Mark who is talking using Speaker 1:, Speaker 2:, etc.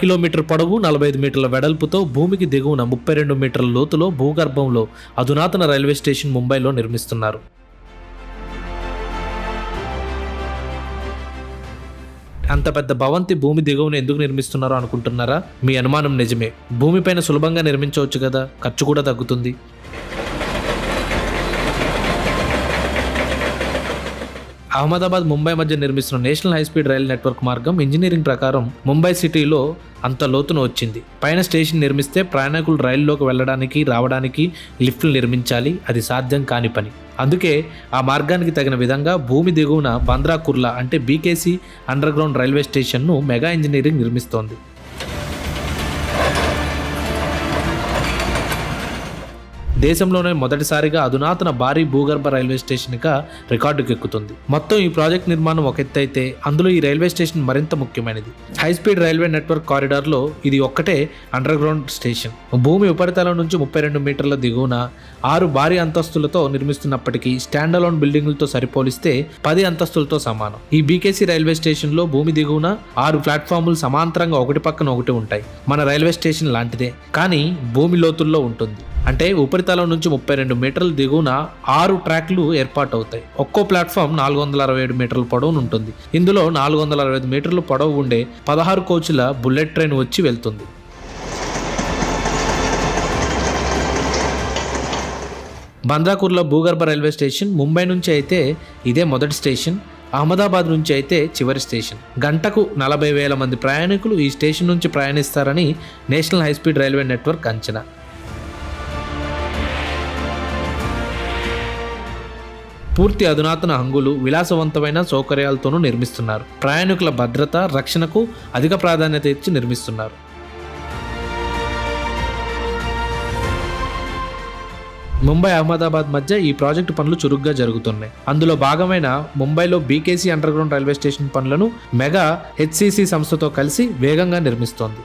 Speaker 1: Kilometre పొడవు 45 మీటర్ల వెడల్పుతో భూమికి దిగువన 32 మీటర్ల లోతులో భూగర్భంలో అధునాతన రైల్వే స్టేషన్ ముంబైలో నిర్మిస్తున్నారు. అంత పెద్ద భవంతి భూమి దిగువన ఎందుకు నిర్మిస్తున్నారో అనుకుంటున్నారా? మీ అనుమానం నిజమే. భూమిపైన సులభంగా నిర్మించవచ్చు కదా, ఖర్చు కూడా తగ్గుతుంది. అహ్మదాబాద్ ముంబై మధ్య నిర్మిస్తున్న నేషనల్ హైస్పీడ్ రైల్ నెట్వర్క్ మార్గం ఇంజనీరింగ్ ప్రకారం ముంబై సిటీలో అంత లోతున వచ్చింది. పైన స్టేషన్ నిర్మిస్తే ప్రయాణికులు రైల్లోకి వెళ్ళడానికి రావడానికి లిఫ్ట్లు నిర్మించాలి. అది సాధ్యం కాని పని. అందుకే ఆ మార్గానికి తగిన విధంగా భూమి దిగువన బంద్రా కుర్లా అంటే బీకేసీ అండర్ గ్రౌండ్ రైల్వే స్టేషన్ను మెగా ఇంజనీరింగ్ నిర్మిస్తోంది. దేశంలోనే మొదటిసారిగా అధునాతన భారీ భూగర్భ రైల్వే స్టేషన్గా రికార్డుకు ఎక్కుతుంది. మొత్తం ఈ ప్రాజెక్ట్ నిర్మాణం ఒక ఎత్తైతే అందులో ఈ రైల్వే స్టేషన్ మరింత ముఖ్యమైనది. హైస్పీడ్ రైల్వే నెట్వర్క్ కారిడార్లో ఇది ఒక్కటే అండర్ గ్రౌండ్ స్టేషన్. భూమి ఉపరితలం నుంచి 32 మీటర్ల దిగువన 6 భారీ అంతస్తులతో నిర్మిస్తున్నప్పటికీ స్టాండ్ అలోన్ బిల్డింగులతో సరిపోలిస్తే 10 అంతస్తులతో సమానం. ఈ బీకేసీ రైల్వే స్టేషన్లో భూమి దిగువన 6 ప్లాట్ఫామ్లు సమాంతరంగా ఒకటి పక్కన ఒకటి ఉంటాయి. మన రైల్వే స్టేషన్ లాంటిదే, కానీ భూమి లోతుల్లో ఉంటుంది. అంటే ఉపరితలం నుంచి 32 మీటర్ల దిగువన 6 ట్రాక్లు ఏర్పాటు అవుతాయి. ఒక్కో ప్లాట్ఫామ్ 467 మీటర్ల పొడవును ఉంటుంది. ఇందులో 465 మీటర్ల పొడవు ఉండే 16 కోచ్ల బుల్లెట్ ట్రైన్ వచ్చి వెళ్తుంది. బంద్రా కుర్లా భూగర్భ రైల్వే స్టేషన్ ముంబై నుంచి అయితే ఇదే మొదటి స్టేషన్, అహ్మదాబాద్ నుంచి అయితే చివరి స్టేషన్. గంటకు 40,000 మంది ప్రయాణికులు ఈ స్టేషన్ నుంచి ప్రయాణిస్తారని నేషనల్ హైస్పీడ్ రైల్వే నెట్వర్క్ అంచనా. పూర్తి అధునాతన హంగులు, విలాసవంతమైన సౌకర్యాలతోనూ నిర్మిస్తున్నారు. ప్రయాణికుల భద్రత, రక్షణకు అధిక ప్రాధాన్యత ఇచ్చి నిర్మిస్తున్నారు. ముంబై అహ్మదాబాద్ మధ్య ఈ ప్రాజెక్టు పనులు చురుగ్గా జరుగుతున్నాయి. అందులో భాగమైన ముంబైలో BKC under ground railway station పనులను మెగా హెచ్సిసి సంస్థతో కలిసి వేగంగా నిర్మిస్తోంది.